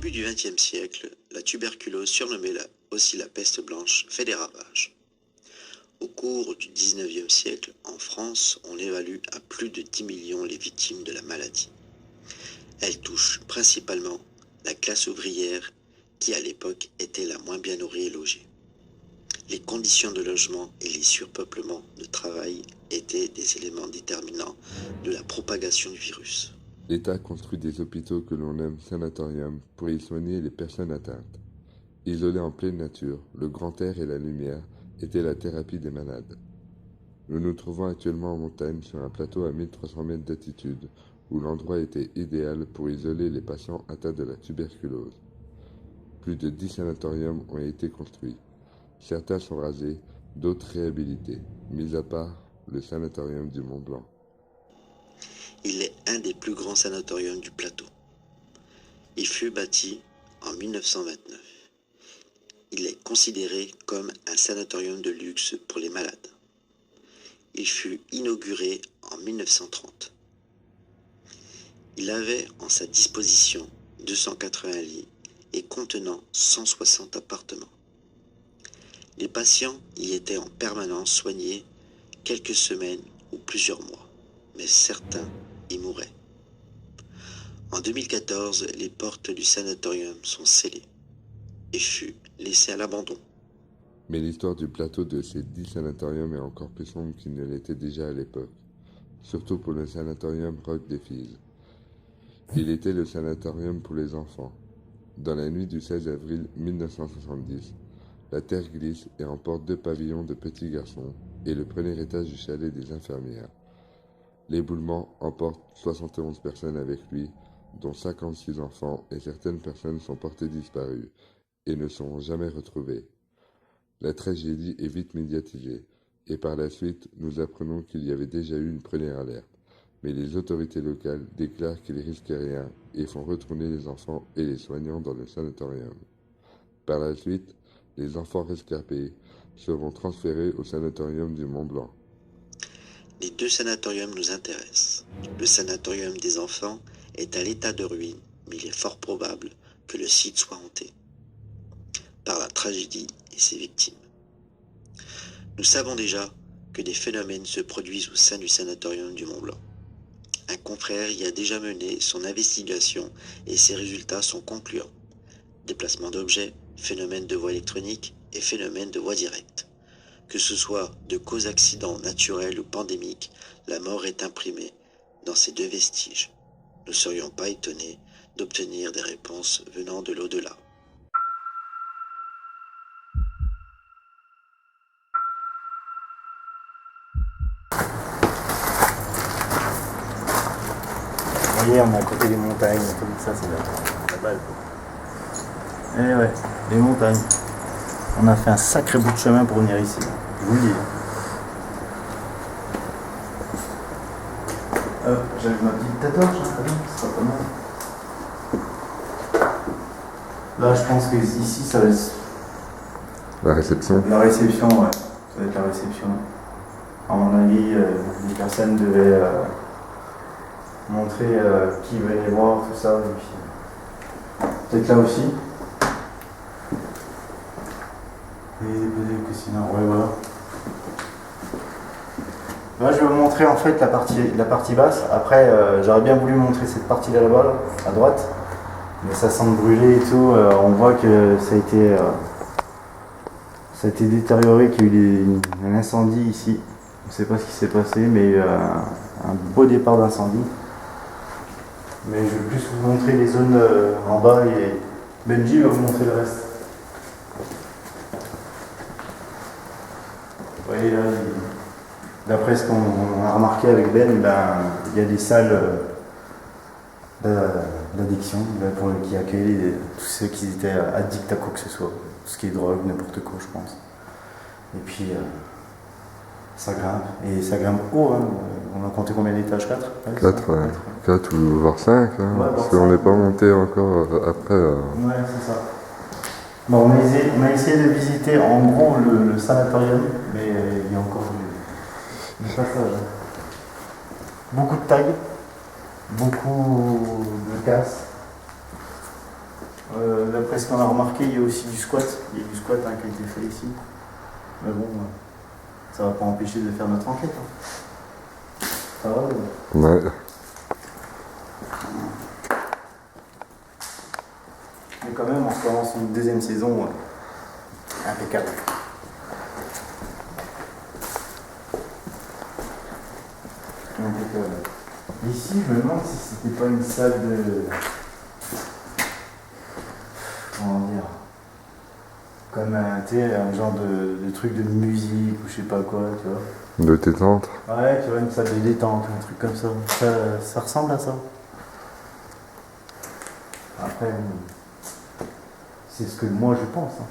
début du XXe siècle, la tuberculose, surnommée aussi la peste blanche, fait des ravages. Au cours du XIXe siècle, en France, on évalue à plus de 10 millions les victimes de la maladie. Elle touche principalement la classe ouvrière qui, à l'époque, était la moins bien nourrie et logée. Les conditions de logement et les surpeuplements de travail étaient des éléments déterminants de la propagation du virus. L'État construit des hôpitaux que l'on nomme sanatoriums pour y soigner les personnes atteintes. Isolés en pleine nature, le grand air et la lumière étaient la thérapie des malades. Nous nous trouvons actuellement en montagne sur un plateau à 1300 mètres d'altitude où l'endroit était idéal pour isoler les patients atteints de la tuberculose. Plus de 10 sanatoriums ont été construits. Certains sont rasés, d'autres réhabilités, mis à part le sanatorium du Mont-Blanc. Il est un des plus grands sanatoriums du plateau. Il fut bâti en 1929. Il est considéré comme un sanatorium de luxe pour les malades. Il fut inauguré en 1930. Il avait en sa disposition 280 lits et contenant 160 appartements. Les patients y étaient en permanence soignés quelques semaines ou plusieurs mois, mais certains y mouraient. En 2014, les portes du sanatorium sont scellées et fut laissé à l'abandon. Mais l'histoire du plateau de ces 10 sanatoriums est encore plus sombre qu'il ne l'était déjà à l'époque, surtout pour le sanatorium Roc des Filles. Il était le sanatorium pour les enfants. Dans la nuit du 16 avril 1970, la terre glisse et emporte 2 pavillons de petits garçons et le premier étage du chalet des infirmières. L'éboulement emporte 71 personnes avec lui, dont 56 enfants, et certaines personnes sont portées disparues et ne seront jamais retrouvées. La tragédie est vite médiatisée, et par la suite, nous apprenons qu'il y avait déjà eu une première alerte. Mais les autorités locales déclarent qu'ils risquent rien et font retourner les enfants et les soignants dans le sanatorium. Par la suite, les enfants rescapés seront transférés au sanatorium du Mont-Blanc. Les 2 sanatoriums nous intéressent. Le sanatorium des enfants est à l'état de ruine, mais il est fort probable que le site soit hanté par la tragédie et ses victimes. Nous savons déjà que des phénomènes se produisent au sein du sanatorium du Mont-Blanc. Un confrère y a déjà mené son investigation et ses résultats sont concluants. Déplacement d'objets, phénomènes de voie électronique et phénomènes de voie directe. Que ce soit de cause accident naturel ou pandémique, la mort est imprimée dans ces 2 vestiges. Nous ne serions pas étonnés d'obtenir des réponses venant de l'au-delà. Vous voyez, on est à côté des montagnes, comme ça, c'est la balle. Eh ouais, les montagnes. On a fait un sacré bout de chemin pour venir ici, je vous le dis. J'avais ma petite tatouage, ce sera pas mal. Là, je pense que ici, ça va être... La réception. La réception, ouais. Ça va être la réception. À mon avis, les personnes devaient montrer qui venait voir, tout ça. Et puis, peut-être là aussi. Et que sinon, ouais, voilà. Là, je vais vous montrer en fait la partie basse. Après, j'aurais bien voulu montrer cette partie-là là-bas, là, à droite. Mais ça sent brûler et tout. On voit que ça a été détérioré, qu'il y a eu un incendie ici. On ne sait pas ce qui s'est passé, mais il y a eu un beau départ d'incendie. Mais je vais plus vous montrer les zones en bas et Benji va vous montrer le reste. Vous voyez là, d'après ce qu'on a remarqué avec Ben, il y a des salles d'addiction qui accueillent tous ceux qui étaient addicts à quoi que ce soit, tout ce qui est drogue, n'importe quoi, je pense. Et puis ça grimpe, et ça grimpe haut, hein. On a compté combien d'étages? 4 4, ouais. 4 ou voire 5, hein, ouais, parce qu'on n'est pas monté encore après. Ouais, c'est ça. Bon, on a essayé de visiter en gros le sanatorium, mais il y a encore du passage. Beaucoup de tags, beaucoup de casses. D'après ce qu'on a remarqué, il y a aussi du squat. Il y a du squat qui a été fait ici. Mais bon, ça va pas empêcher de faire notre enquête. Hein. Ça va Ouais. Mais quand même, on commence une deuxième saison impeccable. Impeccable. Ici, je me demande si c'était pas une salle de... Comment dire? Comme un genre de truc de musique ou je sais pas quoi, tu vois. De détente. Ouais, tu vois, une salle de détente, un truc comme ça. Ça ressemble à ça. Après, c'est ce que moi je pense. Hein.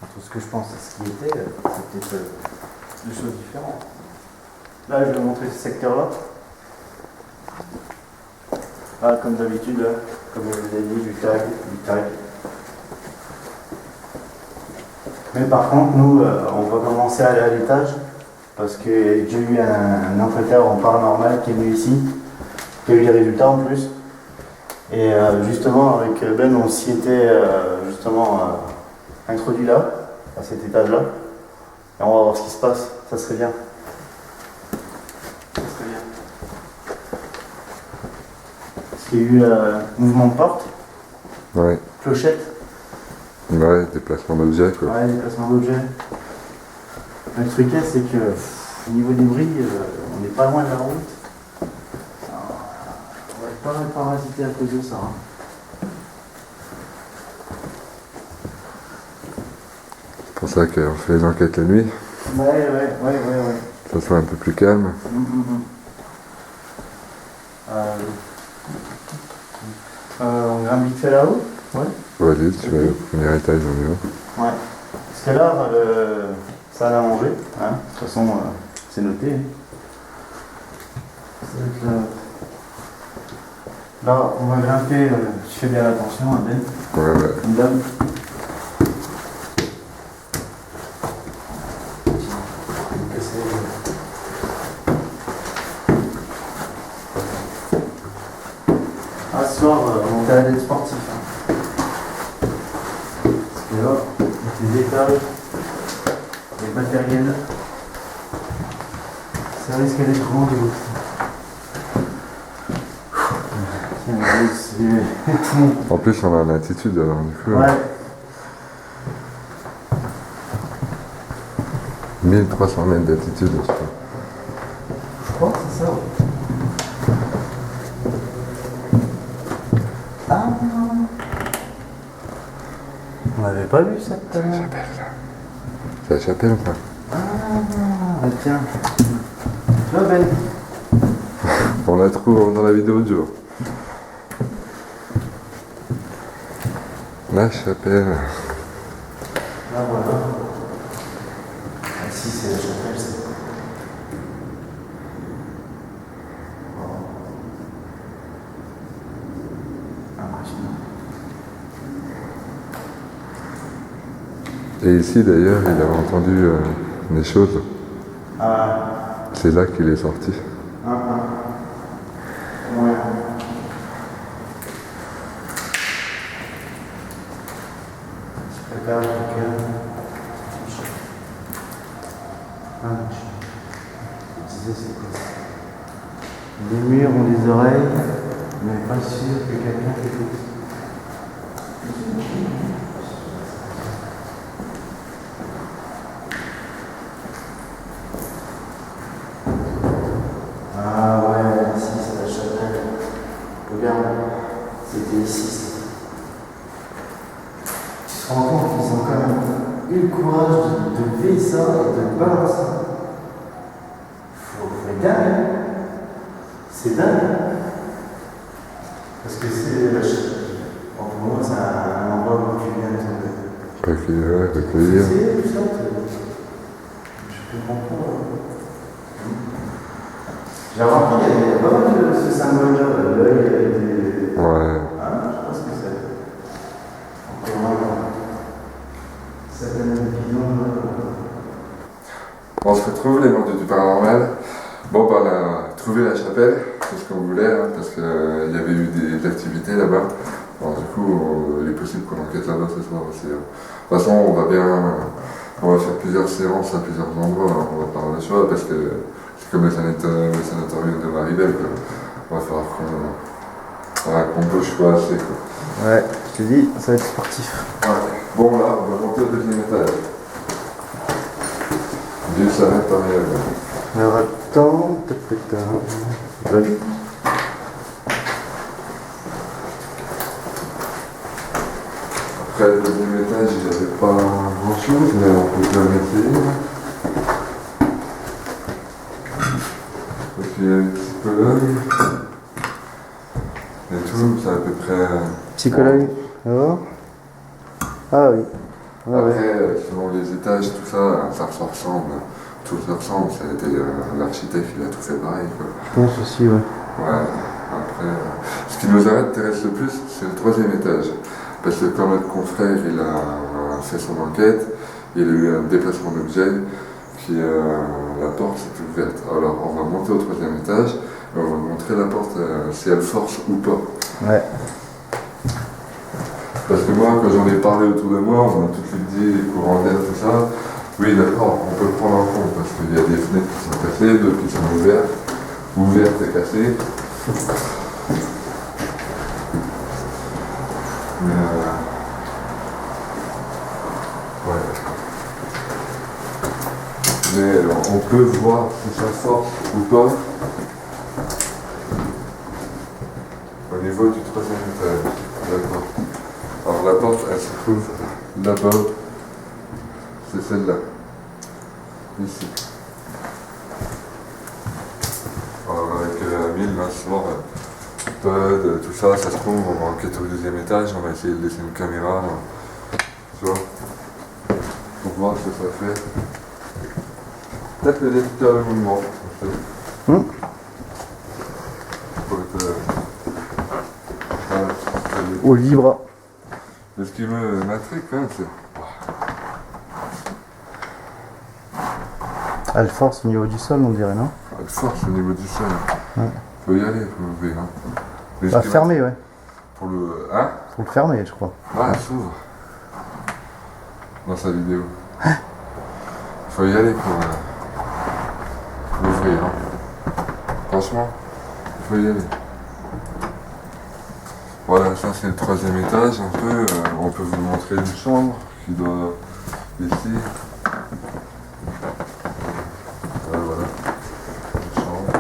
Entre ce que je pense et ce qui était, c'est peut-être deux choses différentes. Là, je vais montrer ce secteur-là. Ah, comme d'habitude, comme je vous ai dit, du tag. Mais par contre, nous, on va commencer à aller à l'étage parce que j'ai eu un enquêteur en paranormal qui est venu ici, qui a eu les résultats en plus. Et justement, avec Ben, on s'y était introduit là, à cet étage-là. Et on va voir ce qui se passe, ça serait bien. Ça serait bien. Parce qu'il y a eu mouvement de porte, Ouais. clochette. Ouais, déplacement d'objets quoi. Ouais, déplacement d'objets. Le truc c'est que au niveau des bruits, on n'est pas loin de la route. On va être pas mal parasité à cause de ça. Hein. C'est pour ça qu'on fait les enquêtes la nuit. Ouais. Ça soit un peu plus calme. On grimpe vite fait là-haut. Ouais. Vas-y, tu vas au premier étage, on y va. Ouais. Parce que là, ça à manger. Hein. De toute façon, c'est noté. Ça va être là, on va grimper. Je fais bien attention, hein, Ben. Ouais. Comme d'hab. Ce soir, on va aller sportif. Hein. Parce que là, avec les étages, les matériels, ça risque d'être grandiose. En plus, on a une altitude alors du coup. Ouais. 1300 mètres d'altitude, je crois. Je crois que c'est ça. Ouais. Ah, on n'avait pas vu cette chapelle là. C'est la chapelle ou pas? Ah, tiens. Tu vois, Ben? On la trouve dans la vidéo du jour. La chapelle. Là, voilà. Ah, si, c'est la chapelle, c'est. Et ici d'ailleurs, il avait entendu des choses. Ah. C'est là qu'il est sorti. Ouais. Je prépare le cœur. Je disais, c'est quoi ça? Les murs ont des oreilles, mais pas sûr que quelqu'un écoute. Ah ouais, ici c'est la chapelle. Regarde, c'était ici. Tu te rends compte qu'ils ont quand même eu le courage de lever ça et de le balancer. Faut être dingue. Hein. C'est dingue. Parce que c'est la chapelle. Bon, pour moi, c'est un endroit où tu viens de Recueillir. c'est tout ça. Je comprends pas. J'ai remarqué qu'il y a pas mal de ce symbole-là, l'œil avec des. Ouais. Ah, je sais pas ce que c'est. Encore un. Certaines visions. On se retrouve les membres du paranormal. Bon, bah, on a trouvé la chapelle, c'est ce qu'on voulait, hein, parce qu'il y avait eu des activités là-bas. Alors du coup, il est possible qu'on enquête là-bas ce soir aussi. De toute façon, on va faire plusieurs séances à plusieurs endroits, on va pas avoir le choix parce que c'est comme le sanatorium de Maribel, quoi. On va falloir qu'on bouge pas assez, quoi. Ouais, je te dis, ça va être sportif. Ouais. Bon là, on va monter au deuxième étage. Du sanatorium. Alors attends, vas-y. Après le deuxième étage, il n'y avait pas grand chose, mais on peut quand même essayer. Et puis il y a les psychologues. Et tout, c'est à peu près. Psychologue, alors. Ah oui. Ouais, Après, ouais. selon les étages, tout ça, ça se ressemble. Tout se ressemble. Ça a été l'architecte, il a tout fait pareil, quoi. Je pense aussi, ouais. Ouais. Après, ce qui nous intéresse le plus, c'est le troisième étage. Parce que quand notre confrère il a fait son enquête, il a eu un déplacement d'objet, puis la porte s'est ouverte. Alors on va monter au troisième étage et on va montrer la porte si elle force ou pas. Ouais. Parce que moi, quand j'en ai parlé autour de moi, on m'a tout de suite dit courant d'air, tout ça. Oui, d'accord, on peut le prendre en compte parce qu'il y a des fenêtres qui sont cassées, d'autres qui sont ouvertes et cassées. Mais ouais. Mais on peut voir si ça force ou pas au niveau du troisième étage. D'accord. Alors la porte, elle se trouve là-bas. C'est celle-là. Ici. Alors avec Amine, là, ce soir, Pod, tout ça, ça se trouve, on va enquêter au deuxième étage, on va essayer de laisser une caméra, tu vois, pour voir ce que ça fait. Peut-être le détecteur de mouvement. Au libre. Mais ce qui m'intrigue quand même, c'est. Elle force au niveau du sol, on dirait, non? Elle force au niveau du sol. Ouais. Faut y aller, faut ouvrir. Hein. Mais Bah, fermer, ouais. pour le. Hein? Faut le fermer, je crois. Ah, elle s'ouvre. Dans sa vidéo. Faut y aller pour l'ouvrir. Hein. Franchement, il faut y aller. Voilà, ça c'est le troisième étage. On peut vous montrer une chambre qui doit ici. Voilà, une chambre.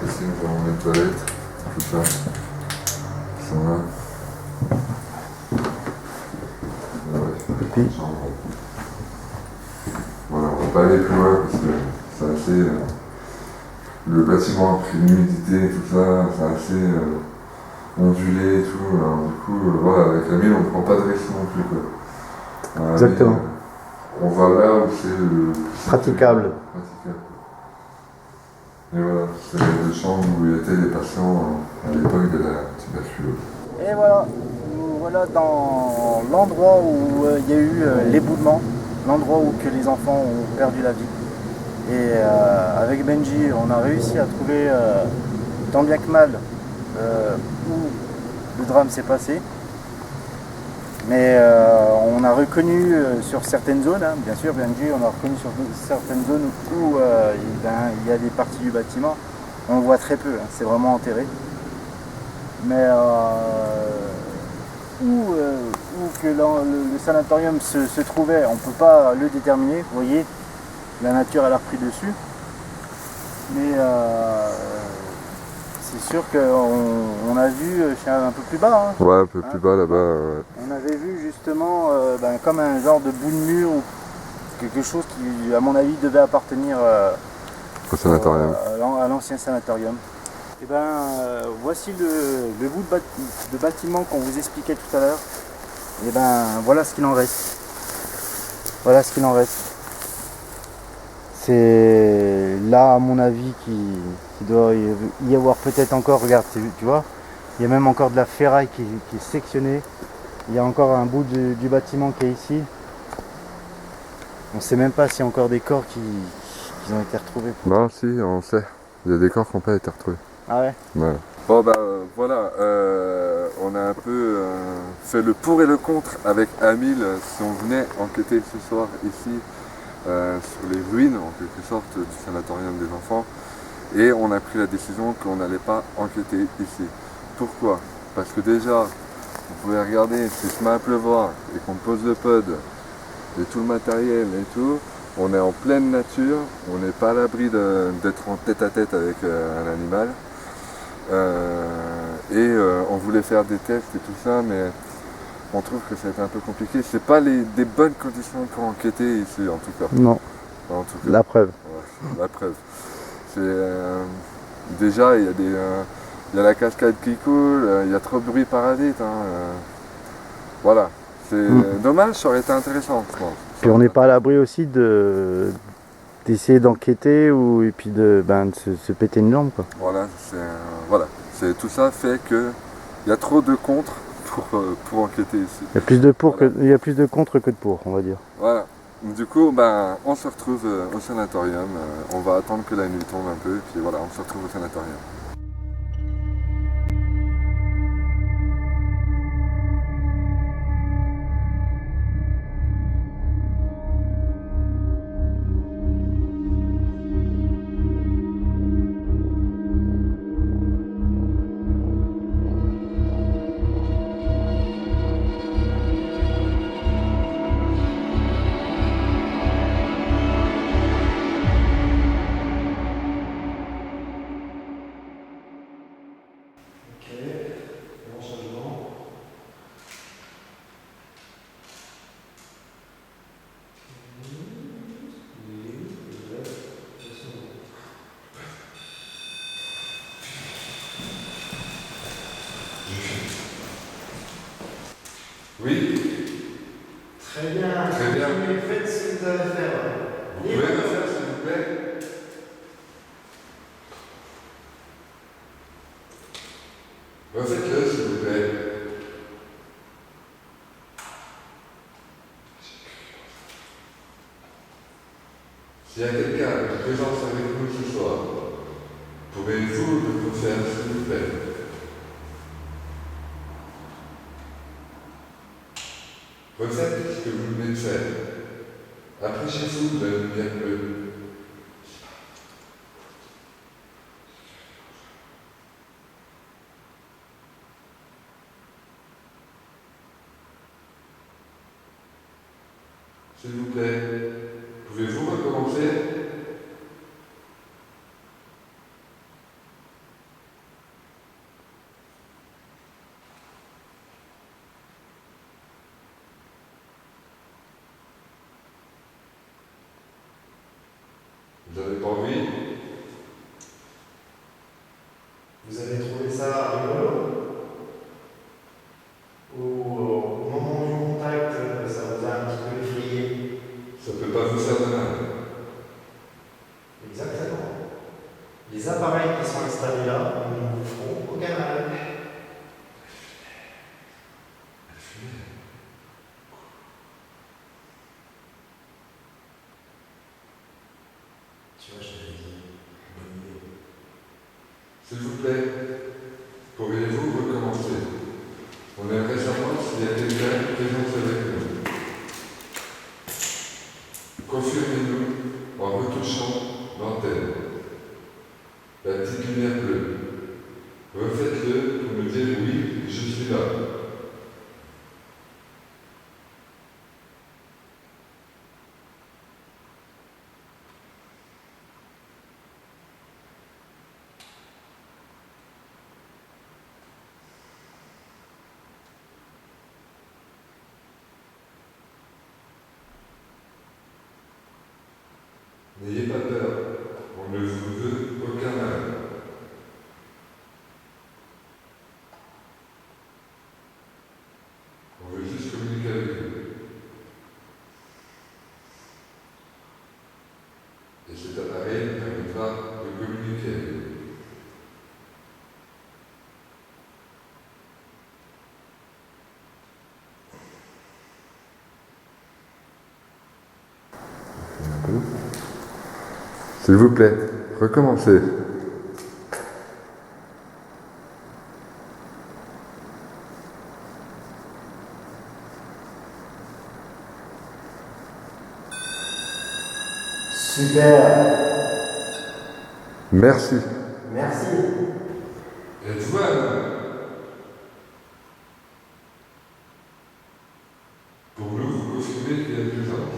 Ici nous avons les toilettes, tout ça. Qui sont là. Puis, voilà, on va pas aller plus loin parce que c'est assez. Le bâtiment a pris l'humidité et tout ça, c'est assez ondulé et tout. Alors, du coup, voilà, avec la mine, on ne prend pas de risque non plus. Quoi. exactement. On va là où c'est le plus Praticable. Et voilà, c'est les chambres où étaient les patients à l'époque de la tuberculose. Et voilà, nous voilà dans l'endroit où il y a eu l'éboulement, l'endroit où que les enfants ont perdu la vie. Et avec Benji, on a réussi à trouver tant bien que mal où le drame s'est passé. Mais on a reconnu sur certaines zones, hein, bien sûr, Benji, on a reconnu sur certaines zones où il y a des parties du bâtiment, on voit très peu, hein, c'est vraiment enterré. Mais où que le sanatorium se trouvait, on ne peut pas le déterminer, vous voyez, la nature elle a repris dessus. Mais c'est sûr qu'on a vu un peu plus bas. Hein, Ouais, un peu plus bas là-bas. Ouais. on avait vu justement comme un genre de bout de mur ou quelque chose qui, à mon avis, devait appartenir Au sanatorium. à l'ancien sanatorium. Et voici le bout de bâtiment qu'on vous expliquait tout à l'heure. Et voilà ce qu'il en reste. Voilà ce qu'il en reste. C'est là, à mon avis, qu'il doit y avoir peut-être encore, regarde, tu vois, il y a même encore de la ferraille qui est sectionnée. Il y a encore un bout du bâtiment qui est ici. On ne sait même pas s'il y a encore des corps qui ont été retrouvés. Non, si, on sait. Il y a des corps qui n'ont pas été retrouvés. Ah ouais? Voilà. Bon bah voilà, on a un peu fait le pour et le contre avec Amil si on venait enquêter ce soir ici sur les ruines en quelque sorte du sanatorium des enfants et on a pris la décision qu'on n'allait pas enquêter ici. Pourquoi? Parce que déjà, vous pouvez regarder, s'il se met à pleuvoir et qu'on pose le pod et tout le matériel et tout, on est en pleine nature, on n'est pas à l'abri d'être en tête à tête avec un animal. On voulait faire des tests et tout ça, mais on trouve que ça a été un peu compliqué. C'est pas des bonnes conditions pour enquêter ici, en tout cas. Non, En tout cas. la preuve. Ouais, la preuve. C'est déjà il y a la cascade qui coule, il y a trop de bruit parasite. Voilà. C'est dommage, ça aurait été intéressant, je pense. Puis on n'est pas à l'abri aussi d'essayer d'enquêter et puis de se péter une jambe, quoi. Voilà, tout ça fait que il y a trop de contre pour enquêter ici. Il y a plus de il y a plus de contre que de pour, on va dire. Voilà. Du coup, on se retrouve au sanatorium. On va attendre que la nuit tombe un peu, et puis voilà, on se retrouve au sanatorium. Oui, Très bien. Très bien. Faites ce que vous avez à faire. vous pouvez me faire s'il vous plaît? Refaites-le s'il vous plaît. S'il y a quelqu'un qui présence avec nous ce soir, pouvez-vous le refaire s'il vous plaît? Refaites ce que vous venez de faire. Approchez-vous de la lumière bleue. S'il vous plaît, pouvez-vous recommencer? Vous n'avez pas envie? Vous avez trouvé ça rigolo? Ou au moment du contact, ça vous a un petit peu effrayé? Ça ne peut pas vous faire de mal. Exactement. Les appareils qui sont installés là ne vous feront aucun mal. Tu vois, je t'avais dit, bonne idée. S'il vous plaît, pourriez-vous recommencer? On aimerait savoir s'il y a quelqu'un présent avec nous. Confirmez-nous en retouchant l'antenne. La petite lumière bleue. Refaites-le pour nous dire oui, je suis là. N'ayez pas peur, on ne vous veut aucun mal. On veut juste communiquer avec vous. Et cet appareil nous permettra de communiquer avec vous. S'il vous plaît, recommencez. Super. Merci. Merci. Et tu vois, pour nous, vous confirmez qu'il y a plus ans.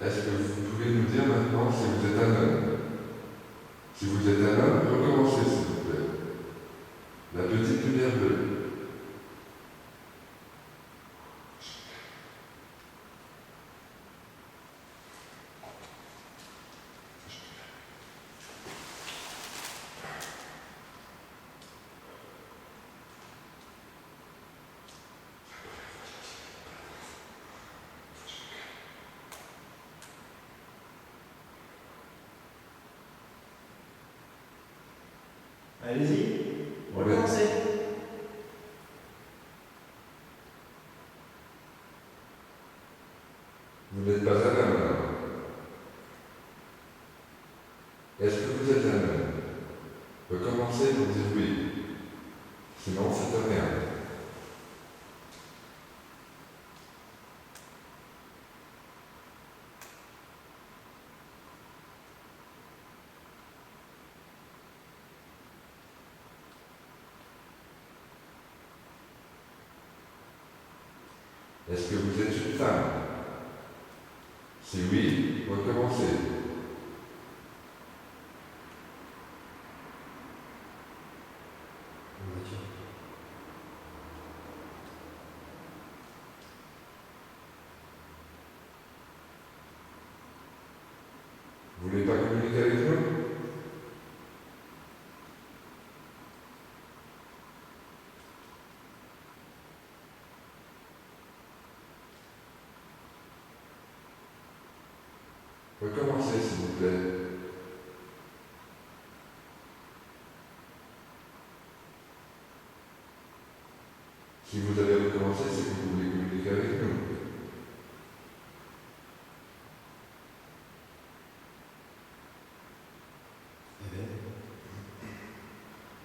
Est-ce que vous pouvez nous dire maintenant si vous êtes un homme? Si vous êtes un homme, recommencez s'il vous plaît. La petite lumière bleue. Allez-y. Recommencez. Vous n'êtes pas un homme alors. Est-ce que vous êtes un homme? Recommencez pour dire oui. Sinon, c'est un merde. Est-ce que vous êtes une femme? Si oui, recommencez. Vous voulez pas communiquer avec nous? Recommencez s'il vous plaît. Si vous avez recommencé, c'est que vous voulez communiquer avec nous.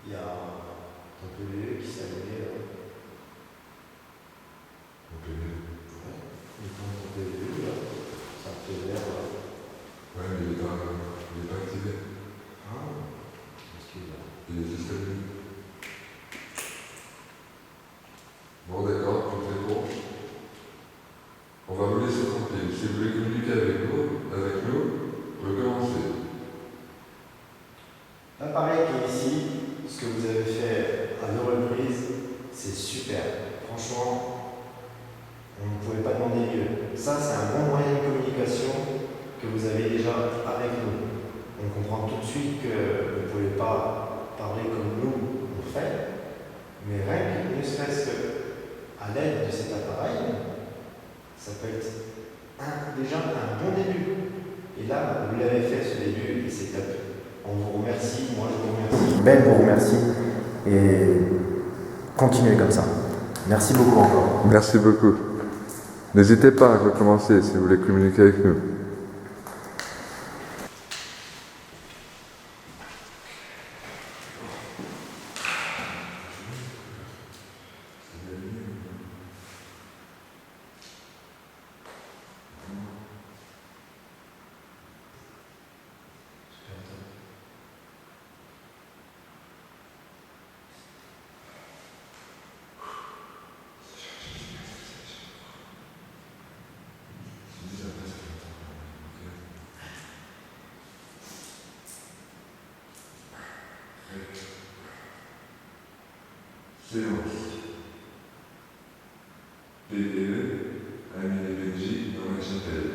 Il y a un peu qui s'est allumé là. Il tombe un peu là. Ça fait vert là. Ouais, mais il est pas activé. Ah, excuse-moi. Il est juste allumé. Bon, d'accord, tout est bon. On va vous laisser tranquille. Si vous voulez communiquer avec nous, recommencez. L'appareil qui est ici, ce que vous avez fait à 2 reprises, c'est super. Franchement, on ne pouvait pas demander mieux. Ça, c'est un bon moyen de communication que vous avez déjà avec nous. On comprend tout de suite que vous ne pouvez pas parler comme nous on fait, mais rien que ne serait-ce qu'à l'aide de cet appareil, ça peut être déjà un bon début. Et là, vous l'avez fait ce début et c'est top. On vous remercie, moi je vous remercie. Ben vous remercie et continuez comme ça. Merci beaucoup encore. Merci beaucoup. N'hésitez pas à recommencer si vous voulez communiquer avec nous. Séance. PDE, Amine et Benji dans la chapelle.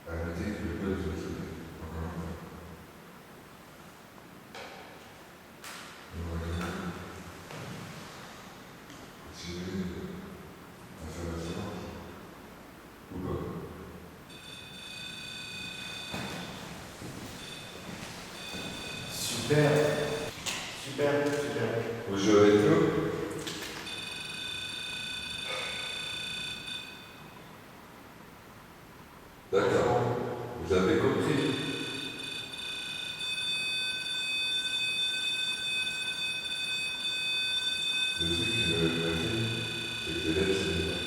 À noter que le code se souvient. Encore une fois. On va continuer à faire la séance. Ou pas? Super, super, super. Vous jouez avec nous? D'accord. Vous avez compris. Le truc qui me dit, c'est que les lettres, c'est bien.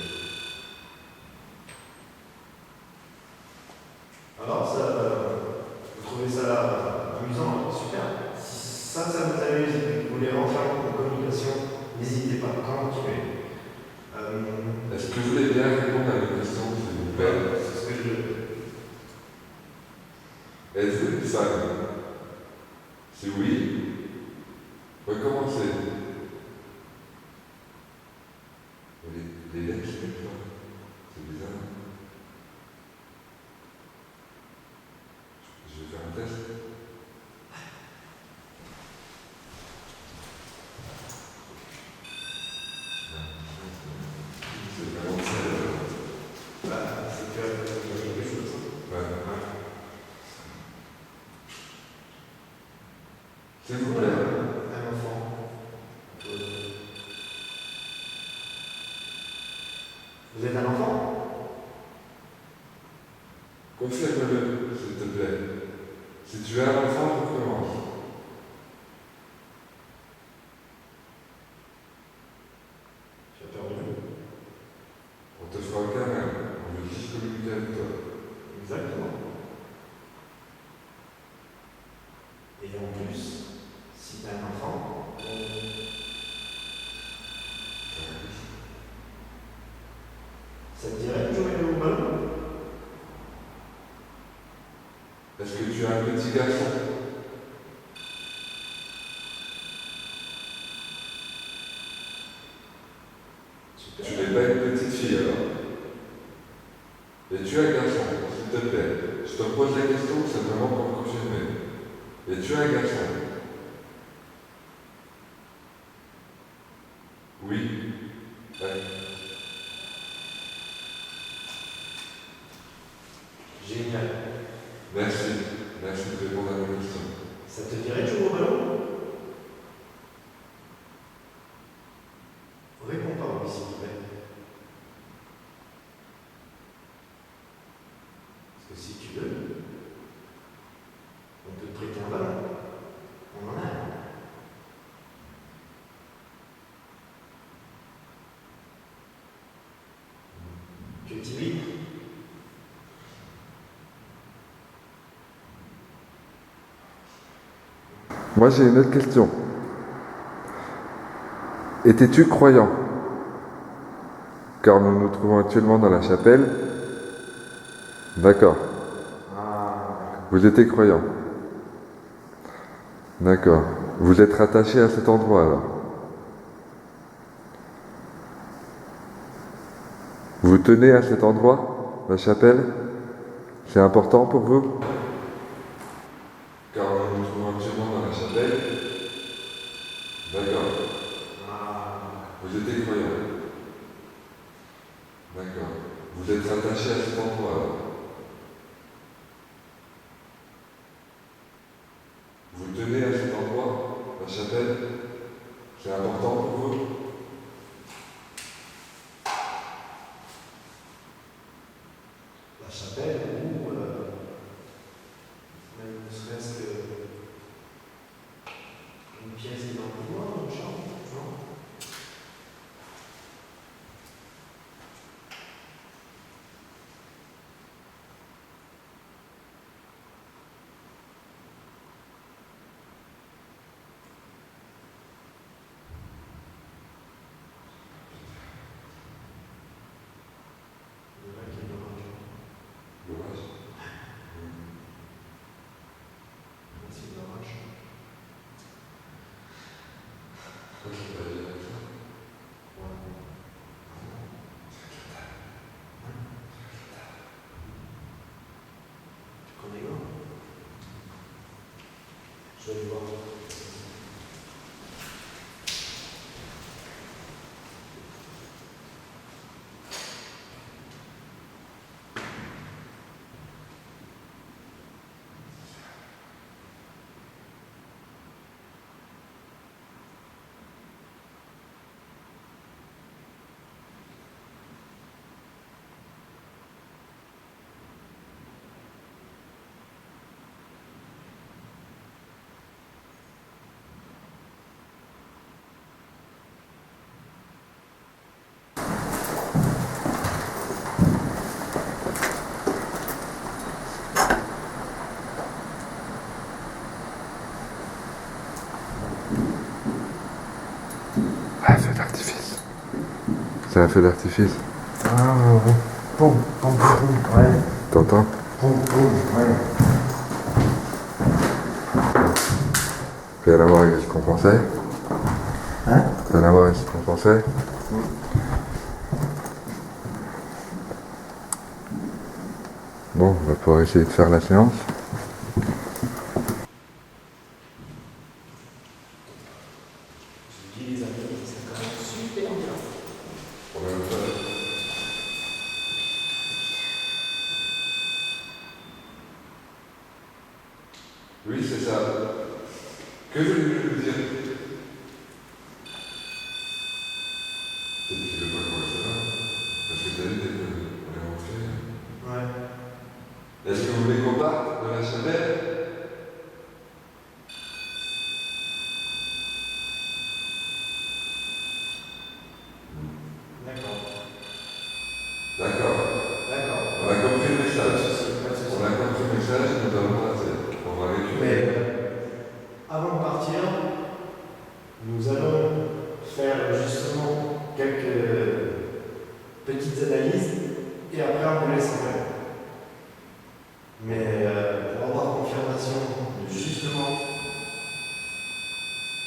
Alors, vous trouvez ça amusant, super. Si ça vous amuse et que vous voulez rentrer en communication, n'hésitez pas, continuez. Est-ce que vous voulez bien répondre à une question, s'il vous plaît? C'est ce que je... Êtes-vous une femme? Si oui, recommencez. Les lettres, c'est quoi? C'est bizarre. Je vais faire un test. C'est vraiment ça. C'est que il y a quelque chose. Ouais. S'il vous plaît. Un enfant. Vous êtes un enfant? Confirme-le, s'il te plaît. Si tu es un enfant, recommence. J'ai perdu. On te fera aucun mal. On veut juste communiquer avec toi. Exactement. Et en plus, si tu as un enfant, ça te dirait de jouer au ballon? Est-ce que tu as un petit garçon? Tu n'es pas une petite fille alors. Et tu as un garçon, s'il te plaît. Je te pose la question simplement pour confirmer. Et tu as un garçon? Oui. Ouais. Génial. Merci. Merci de répondre à ma question. Ça te dirait de jouer au ballon? Réponds pas, oui, s'il vous plaît. Parce que si tu veux, on peut te prêter un ballon. On en a un. Tu es timide? Moi j'ai une autre question. Étais-tu croyant? Car nous nous trouvons actuellement dans la chapelle. D'accord. Vous étiez croyant. D'accord. Vous êtes rattaché à cet endroit alors. Vous tenez à cet endroit, la chapelle? C'est important pour vous? Car nous nous trouvons actuellement dans la chapelle. D'accord. Vous étiez croyant. D'accord. Vous êtes rattaché à cet endroit alors. Vous tenez à cet endroit, la chapelle? C'est important pour vous? La chapelle ou même ne serait-ce que une pièce dans le couloir, une chambre, non? L'orage. C'est l'orage. Pourquoi je peux pas dire comme ça? Tu connais quoi? Je vais aller voir. c'est un feu d'artifice. Ah ouais. Poum, poum, poum, ouais. T'entends? Poum, poum, ouais. Rien à voir avec ce qu'on pensait. Hein? Rien à voir avec ce qu'on pensait. Bon, on va pouvoir essayer de faire la séance. Je dis les amis, c'est quand même super bien. Oui, c'est ça. Que voulez-vous nous dire? Peut-être qu'il veut pas qu'on reste là. Parce que t'as dit qu'on est rentré. Ouais. Est-ce que vous voulez qu'on parte de la chapelle? D'accord. D'accord. D'accord. On a compris le message. Pas de souci. On a compris le message, nous allons partir. On va récupérer. Mais avant de partir, nous allons faire justement quelques petites analyses et après on vous laisse faire. Mais pour avoir confirmation de justement,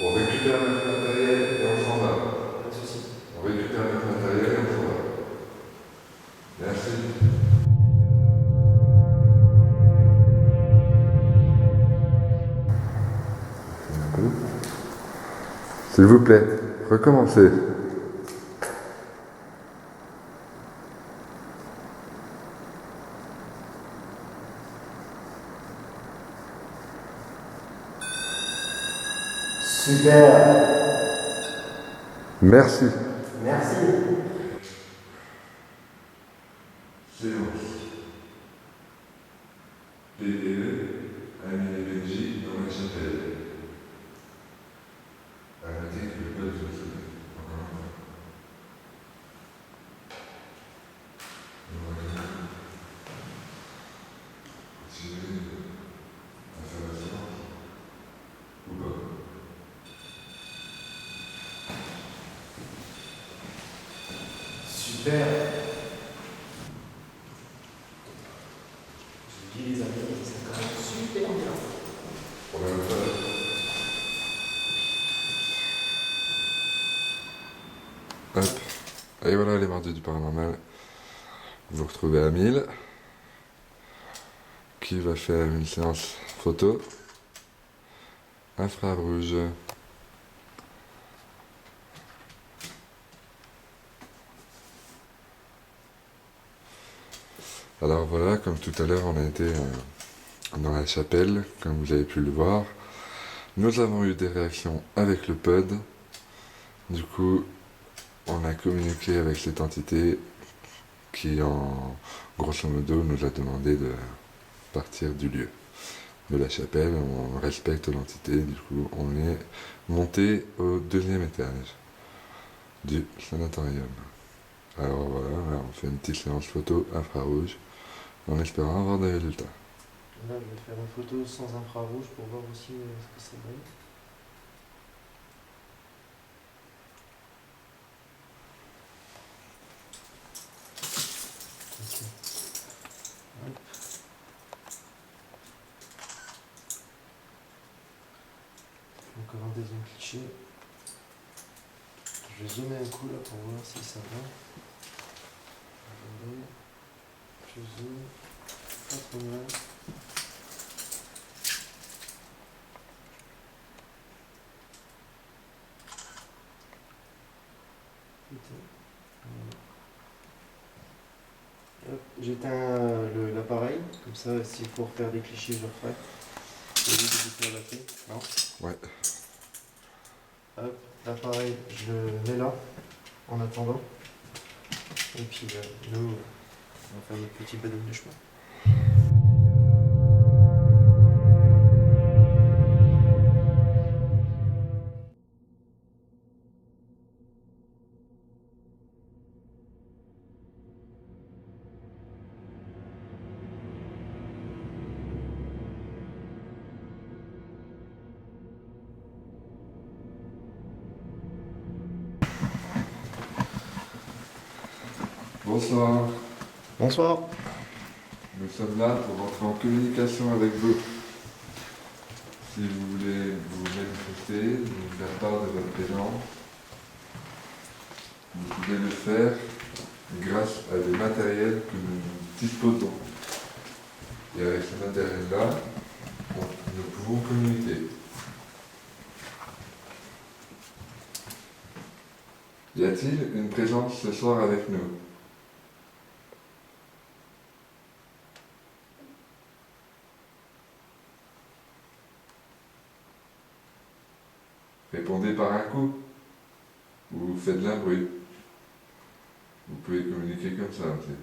On récupère notre matériel et on s'en va. pas de souci. On récupère notre matériel et on s'en va. Merci. Un peu. S'il vous plaît, recommencez. Super. Merci. Merci. Séance. PDE, Amine et Benji dans la chapelle. À noter que le peuple se souvient. On va continuer à faire la séance. Ou pas? Super. Je dis les amis, c'est quand même super bien. On va le faire. Hop. Et voilà les mardis du paranormal. Vous retrouvez Amil qui va faire une séance photo infrarouge. Alors voilà, comme tout à l'heure, on a été dans la chapelle, comme vous avez pu le voir. Nous avons eu des réactions avec le pod. Du coup, on a communiqué avec cette entité qui, en grosso modo, nous a demandé de partir du lieu. De la chapelle, on respecte l'entité, du coup, on est monté au 2e étage du sanatorium. Alors voilà, là, on fait une petite séance photo infrarouge en espérant avoir des résultats. Là, je vais faire une photo sans infrarouge pour voir aussi ce que ça donne. Ok. Hop. Encore un deuxième cliché. Je vais zoomer un coup là pour voir si ça va. Je zoome. Pas trop mal. J'éteins l'appareil, comme ça s'il faut refaire des clichés je le referai. Au lieu de faire la clé. Non. Ouais. Hop, l'appareil je le mets là en attendant. Et puis nous on va faire notre petit bonhomme de chemin. Bonsoir. Bonsoir. Nous sommes là pour entrer en communication avec vous. Si vous voulez vous manifester, nous faire part de votre présence, vous pouvez le faire grâce à des matériels que nous disposons. Et avec ce matériel-là, nous pouvons communiquer. Y a-t-il une présence ce soir avec nous? Répondez par un coup, ou faites de un bruit. Vous pouvez communiquer comme ça aussi.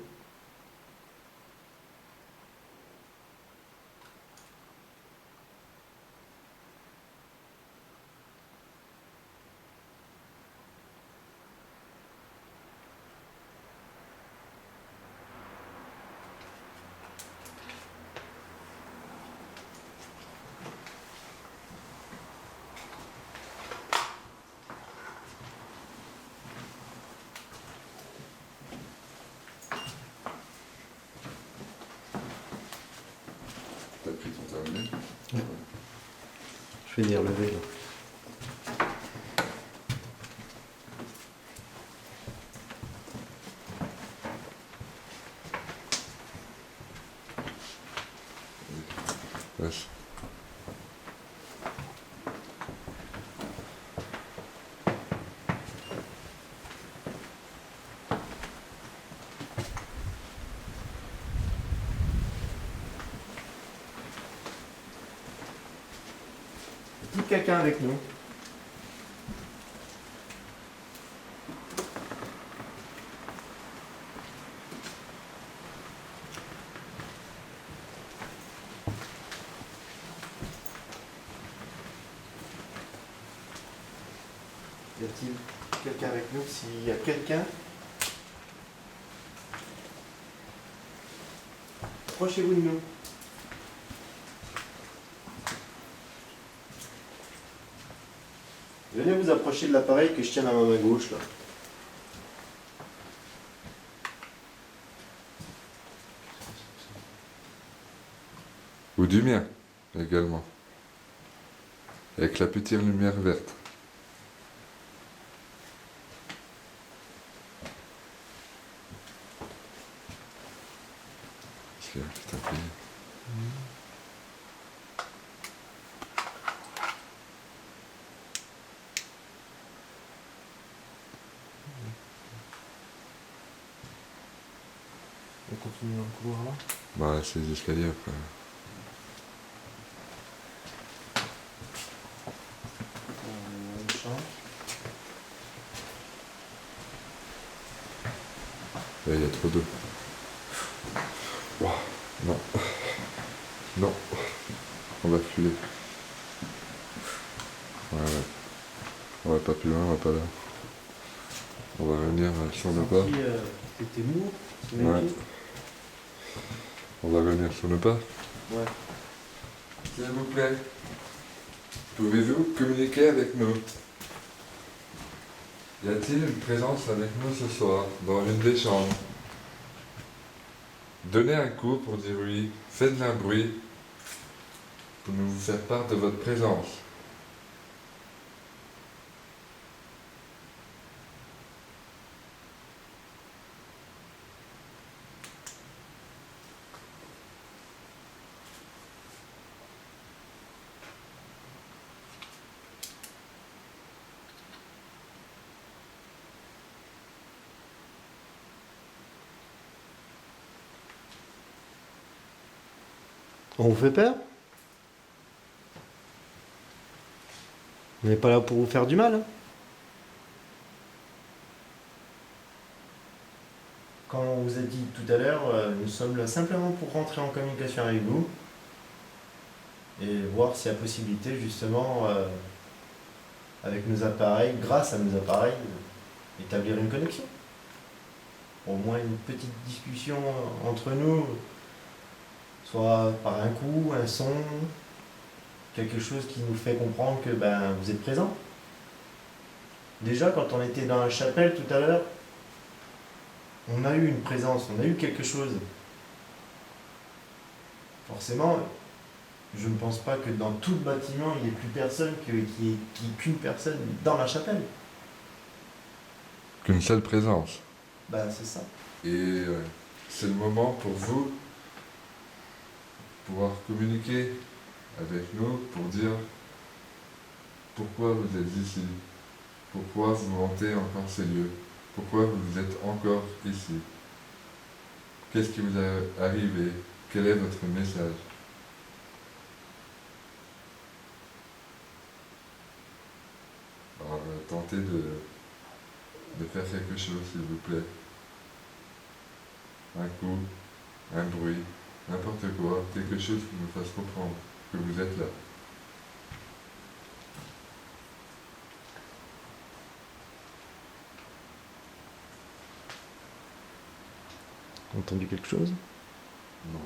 T'as pris ton terminé? Je vais les relever là. Wesh. Plus quelqu'un avec nous. Y a-t-il quelqu'un avec nous? S'il y a quelqu'un, approchez-vous de nous. Venez vous approcher de l'appareil que je tiens à ma main gauche là. Ou du mien, également. Avec la petite lumière verte. Est-ce qu'il y a un petit appui? On continue dans le couloir là. Bah, c'est les escaliers après. On change. Là, il y a trop d'eau. Ouah, non. Non. On va fuir. Ouais. On va pas plus loin, on va pas là. On va revenir sur nos pas. C'était mou. Ouais. On va revenir sur nos pas. Ouais. S'il vous plaît, pouvez-vous communiquer avec nous? Y a-t-il une présence avec nous ce soir, dans une des chambres? Donnez un coup pour dire oui, faites un bruit, pour nous faire part de votre présence. On vous fait peur? On n'est pas là pour vous faire du mal. Hein. Comme on vous a dit tout à l'heure, nous sommes là simplement pour rentrer en communication avec vous et voir s'il y a possibilité justement, avec nos appareils, grâce à nos appareils, établir une connexion. Au moins une petite discussion entre nous, soit par un coup, un son, quelque chose qui nous fait comprendre que vous êtes présent. Déjà, quand on était dans la chapelle tout à l'heure, on a eu une présence, on a eu quelque chose. Forcément, je ne pense pas que dans tout le bâtiment, il n'y ait plus personne qu'une personne dans la chapelle. Qu'une seule présence. Bah, c'est ça. Et c'est le moment pour vous pouvoir communiquer avec nous pour dire pourquoi vous êtes ici, pourquoi vous hantez encore ces lieux, pourquoi vous êtes encore ici, qu'est-ce qui vous est arrivé, quel est votre message. Alors tentez de faire quelque chose s'il vous plaît. Un coup, un bruit, n'importe quoi, quelque chose qui nous fasse comprendre que vous êtes là. Entendu quelque chose? Non.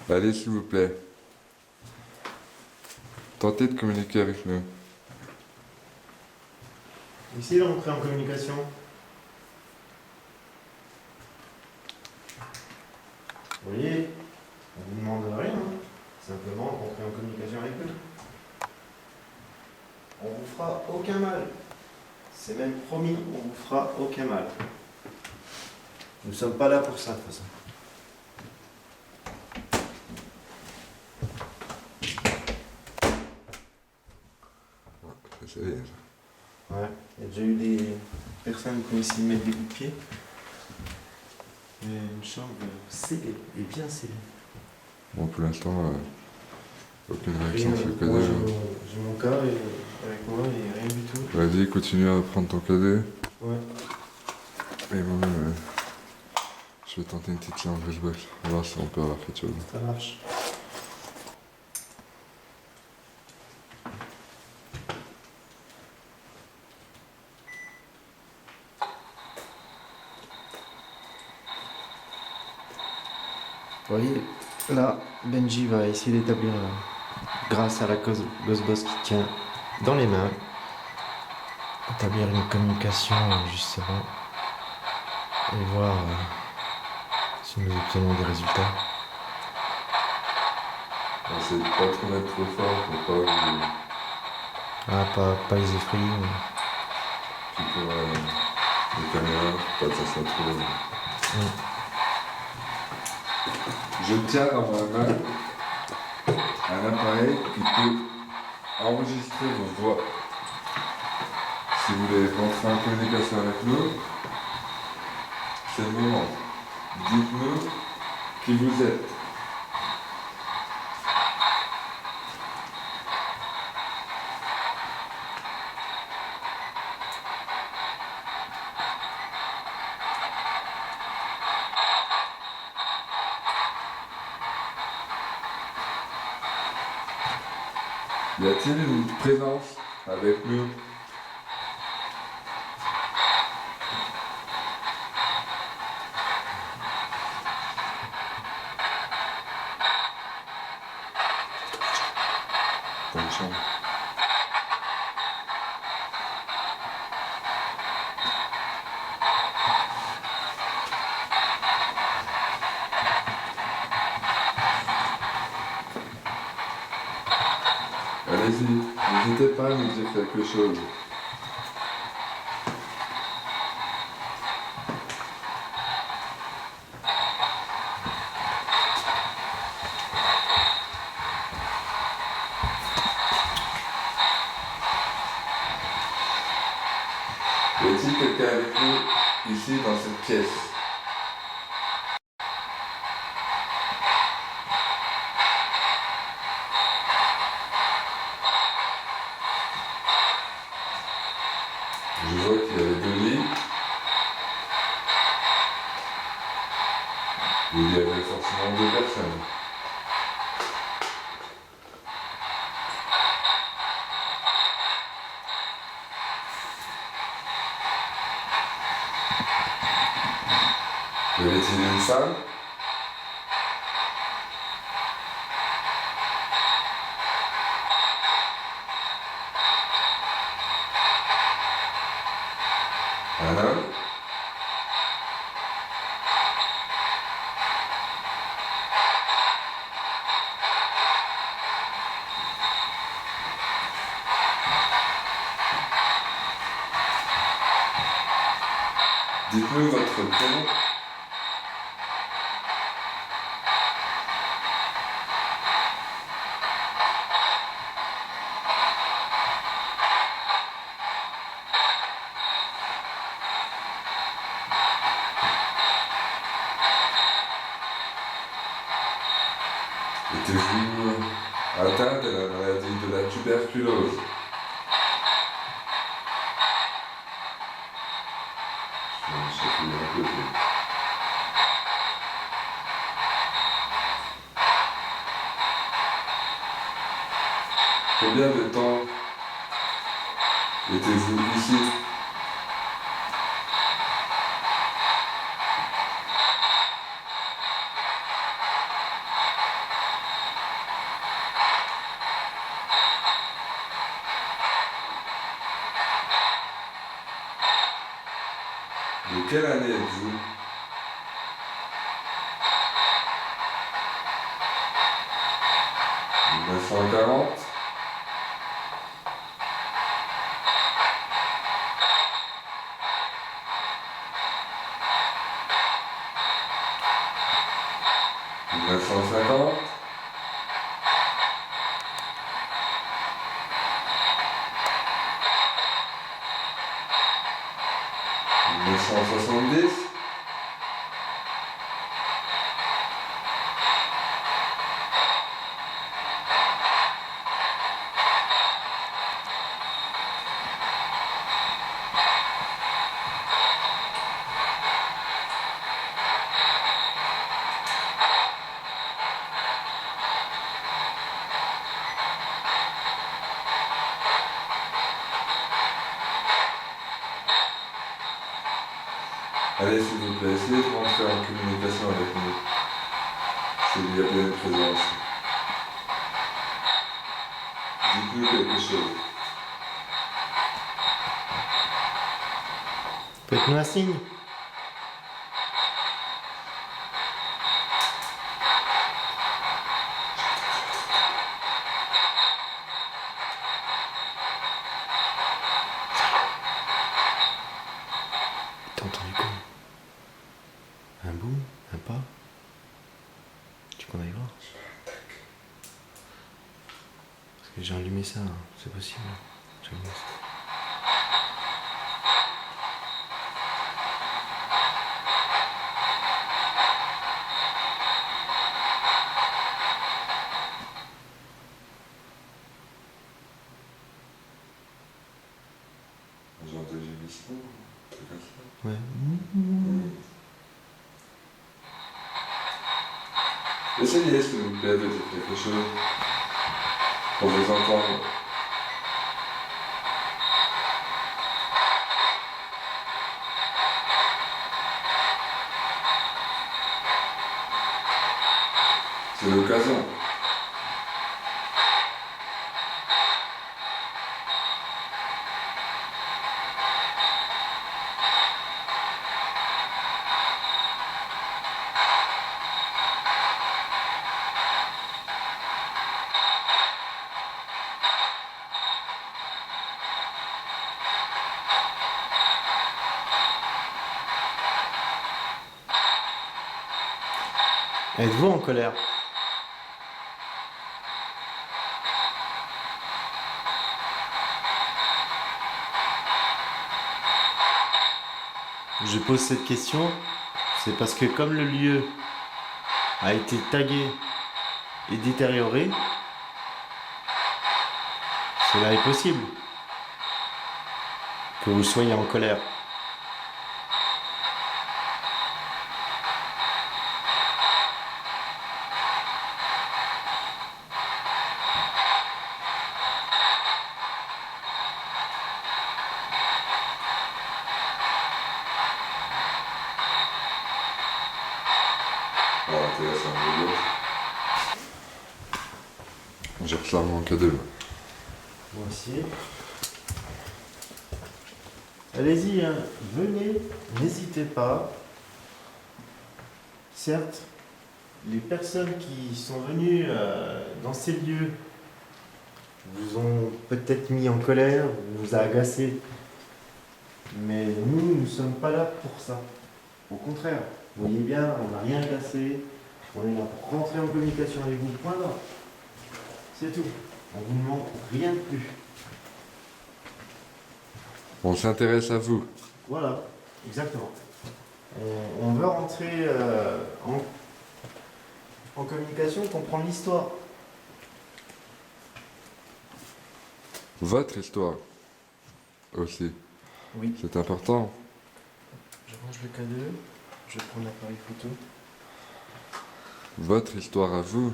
Allez, s'il vous plaît. Tentez de communiquer avec nous. Essayez de rentrer en communication. Vous voyez, on ne vous demande rien, hein. Simplement rentrer en communication avec nous. On vous fera aucun mal. C'est même promis, on vous fera aucun mal. Nous ne sommes pas là pour ça, de toute façon. Ça y est. Ouais, il y a déjà eu des personnes qui ont essayé de mettre des coups de pied. Mais une chambre scellée, et bien scellée. Bon, pour l'instant, aucune réaction Rien, sur le moi, cadet. j'ai mon cas avec moi et rien du tout. Vas-y, continue à prendre ton cadet. Ouais. Et moi, je vais tenter une petite langue box. On va voir si on peut avoir quelque chose. Ça marche. Vous voyez, là, Benji va essayer d'établir, grâce à la Ghostbox qui tient dans les mains, établir une communication justement et voir si nous obtenons des résultats. On essaie de pas trop mettre trop fort pour pas vous... Ah, pas les effrayer. Puis pour les caméras, pas que ça soit trop... Je tiens dans ma main un appareil qui peut enregistrer vos voix. Si vous voulez rentrer en communication avec nous, c'est le moment. Dites-nous qui vous êtes. Y a-t-il une présence avec nous? Dans une chambre. Allez-y, n'hésitez pas à nous dire quelque chose. Y a-t-il quelqu'un avec nous ici dans cette pièce? Je vois qu'il y avait 2 lits. Il y avait forcément 2 personnes. femme. Un homme. Dites-nous votre prénom. Étiez-vous atteint de la maladie de la tuberculose? Je vais un peu plus. Combien de temps étiez-vous ici? De quelle année êtes-vous? « 1940 »1950 1970 Allez, s'il vous plaît, essayez de rentrer en communication avec nous. S'il y a bien une présence. Dites-nous quelque chose. Faites-nous un signe. T'as entendu quoi? Un boum? Un pas? Tu qu'on aille voir? Parce que j'ai allumé ça, hein. C'est possible. J'ai allumé ça. J'ai entendu gémissement, un truc comme ça. Ouais. Essayez, s'il vous plaît, de dire quelque chose pour vous entendre. C'est l'occasion. Êtes-vous en colère? Je pose cette question, c'est parce que comme le lieu a été tagué et détérioré, cela est possible que vous soyez en colère. J'ai reçu mon cadeau. Moi aussi. Allez-y, hein, venez, n'hésitez pas. Certes, les personnes qui sont venues dans ces lieux vous ont peut-être mis en colère, vous a agacé. Mais nous ne sommes pas là pour ça. Au contraire, vous voyez bien, on n'a rien cassé. On est là pour rentrer en communication avec vous. Point barre. C'est tout. On vous demande rien de plus. On s'intéresse à vous. Voilà, exactement. On veut rentrer en communication, comprendre l'histoire. Votre histoire aussi. Oui. C'est important. Je range le cadeau, je prends l'appareil photo. Votre histoire à vous.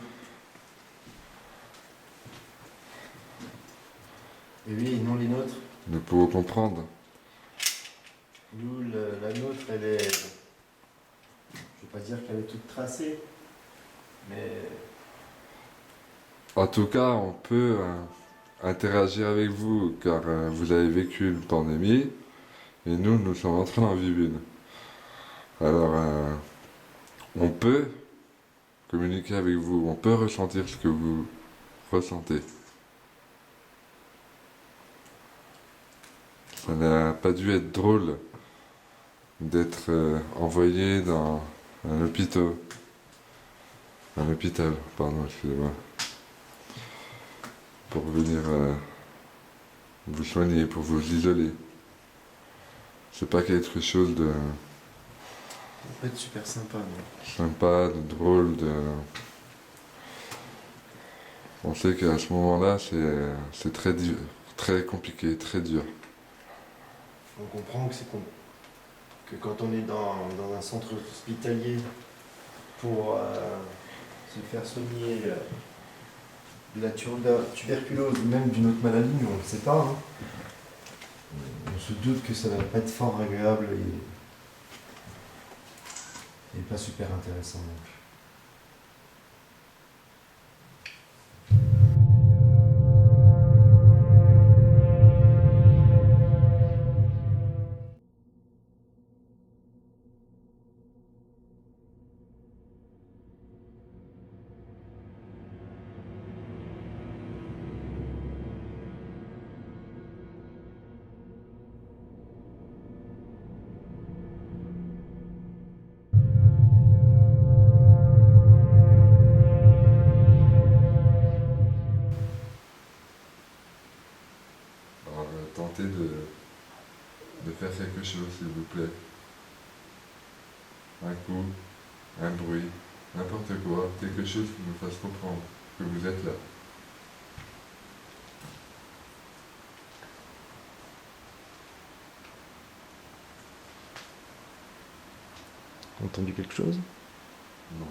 Et oui, et non les nôtres. Nous pouvons comprendre. Nous, la nôtre, elle est. Je ne vais pas dire qu'elle est toute tracée, mais. En tout cas, on peut interagir avec vous car vous avez vécu une pandémie et nous sommes en train d'en vivre une. Alors, on peut communiquer avec vous, on peut ressentir ce que vous ressentez. Ça n'a pas dû être drôle d'être envoyé dans un hôpital. Un hôpital, pardon, excusez-moi. Pour venir vous soigner, pour vous isoler. C'est pas quelque chose de Ça peut être super sympa, mais. sympa, de drôle, de... On sait qu'à ce moment-là, c'est très, très compliqué, très dur. On comprend que que quand on est dans un centre hospitalier pour se faire soigner de la tuberculose ou même d'une autre maladie, mais on ne le sait pas. Hein. On se doute que ça ne va pas être fort agréable et pas super intéressant non plus. Alors, tentez de faire quelque chose, s'il vous plaît. Un coup, un bruit, n'importe quoi, quelque chose qui nous fasse comprendre que vous êtes là. Entendu quelque chose? Non.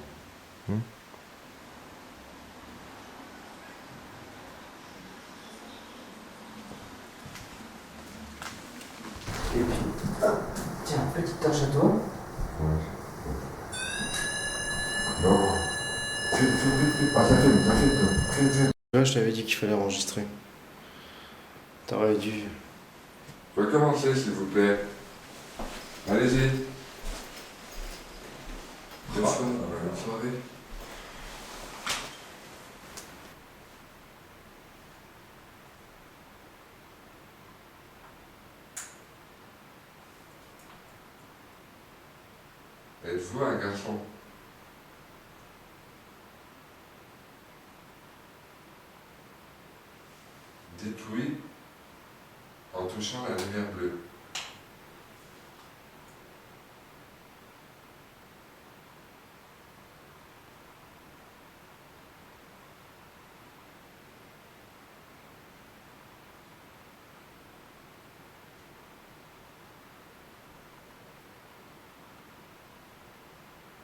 Et puis, hop, tiens, petite torche à toi. Ouais. Non. Ouais, je t'avais dit qu'il fallait enregistrer. T'aurais dû. Recommencez, s'il vous plaît. Allez-y. Bonne soirée. Êtes-vous un garçon? Dites oui en touchant la lumière bleue.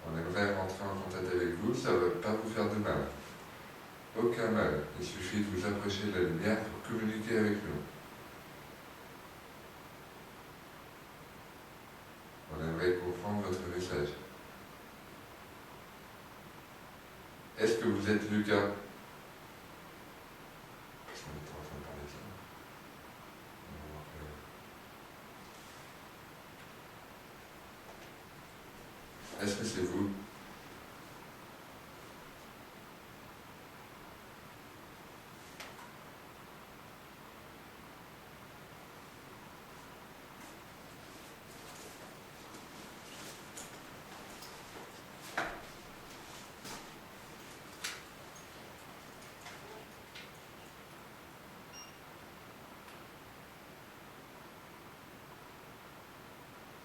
On aimerait rentrer en contact avec vous, ça ne va pas vous faire de mal. Aucun mal, il suffit de vous approcher de la lumière pour communiquer avec nous. On aimerait comprendre votre message. Est-ce que vous êtes Lucas? Parce qu'on était en train de parler de ça. Est-ce que c'est vous?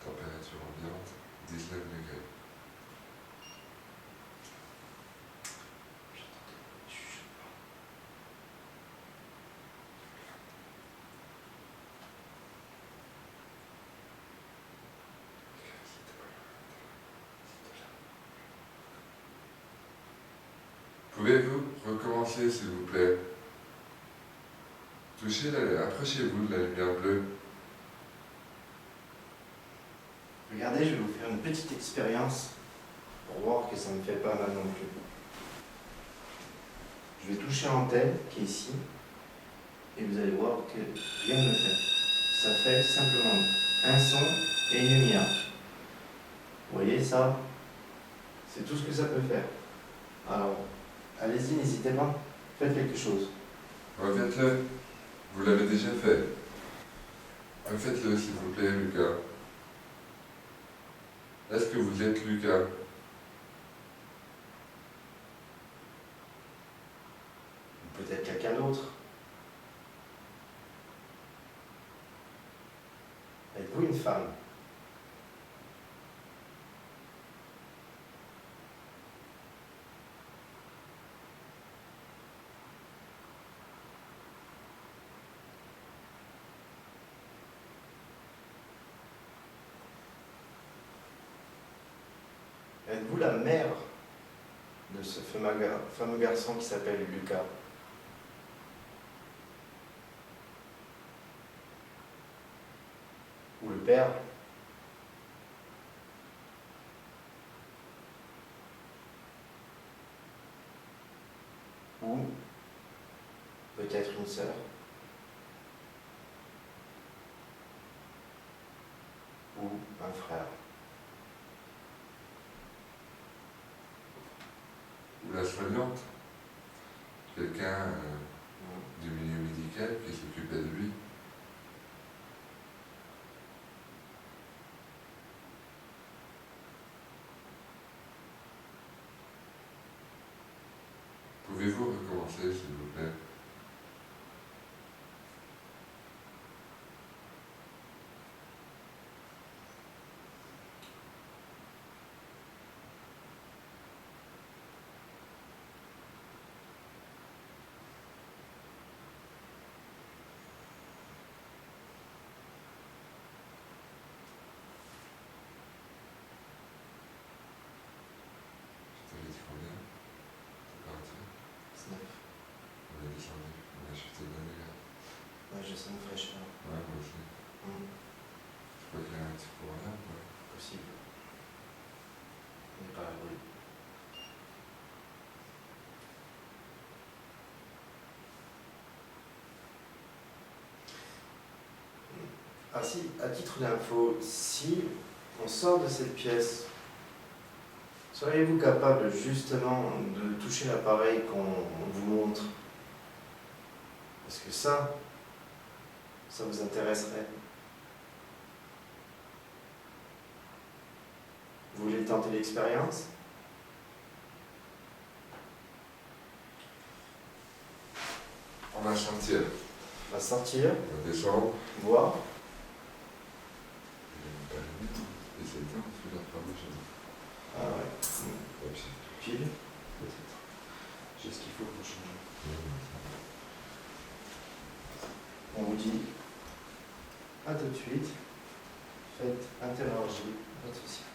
Température ambiante, 19 degrés. Pouvez-vous recommencer, s'il vous plaît? Approchez-vous de la lumière bleue. Regardez, je vais vous faire une petite expérience pour voir que ça ne me fait pas mal non plus. Je vais toucher l'antenne qui est ici et vous allez voir que rien ne le fait. Ça fait simplement un son et une lumière. Vous voyez ça? C'est tout ce que ça peut faire. Alors, allez-y, n'hésitez pas, faites quelque chose. Refaites-le. Vous l'avez déjà fait. Refaites-le, s'il vous plaît, Lucas. Est-ce que vous êtes Lucas? Ou peut-être quelqu'un d'autre. Êtes-vous une femme? Êtes-vous la mère de ce fameux garçon qui s'appelle Lucas? Ou le père? Ou peut-être une sœur? Ou un frère? Ou la soignante? Quelqu'un du milieu médical qui s'occupait de lui? Pouvez-vous recommencer, s'il vous plaît? Je t'avais dit combien? Température? 19. On est descendu, on a chuté d'un degré. Ouais, je sens une fraîcheur. Ouais, moi aussi. Je crois qu'il y a un petit courant là, quoi. Possible. On n'est pas à l'abri. Ah si, à titre d'info, si on sort de cette pièce, seriez-vous capable justement de toucher l'appareil qu'on vous montre? Parce que ça vous intéresserait. Vous voulez tenter l'expérience? On va sortir. On va sortir, On va descendre. voir. Et c'est le temps, on fait la travaux chez nous. Ah ouais. Ouais, puis Pile. peut-être. J'ai ce qu'il faut pour changer. Ouais. On vous dit à tout de suite. Faites interagir votre cycle.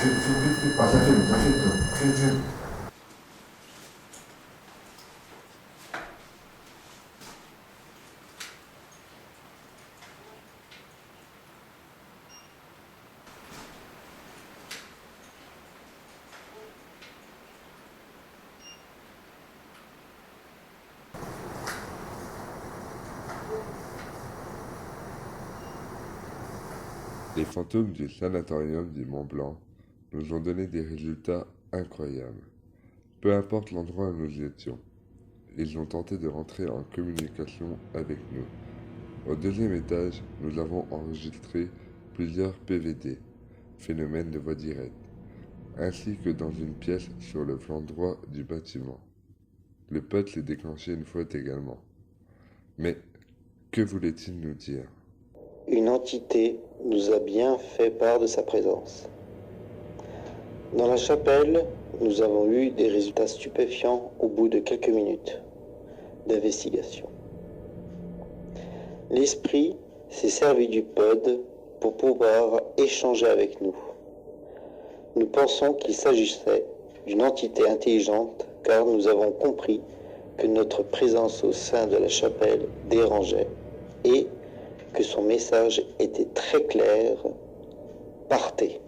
Ah, ça filme, toi. Filme. Les fantômes du sanatorium du Mont Blanc nous ont donné des résultats incroyables. Peu importe l'endroit où nous étions, ils ont tenté de rentrer en communication avec nous. Au deuxième étage, nous avons enregistré plusieurs PVD, phénomènes de voix directe, ainsi que dans une pièce sur le flanc droit du bâtiment. Le pote s'est déclenché une fois également. Mais que voulait-il nous dire? Une entité nous a bien fait part de sa présence. Dans la chapelle, nous avons eu des résultats stupéfiants au bout de quelques minutes d'investigation. L'esprit s'est servi du pod pour pouvoir échanger avec nous. Nous pensons qu'il s'agissait d'une entité intelligente car nous avons compris que notre présence au sein de la chapelle dérangeait et que son message était très clair: partez.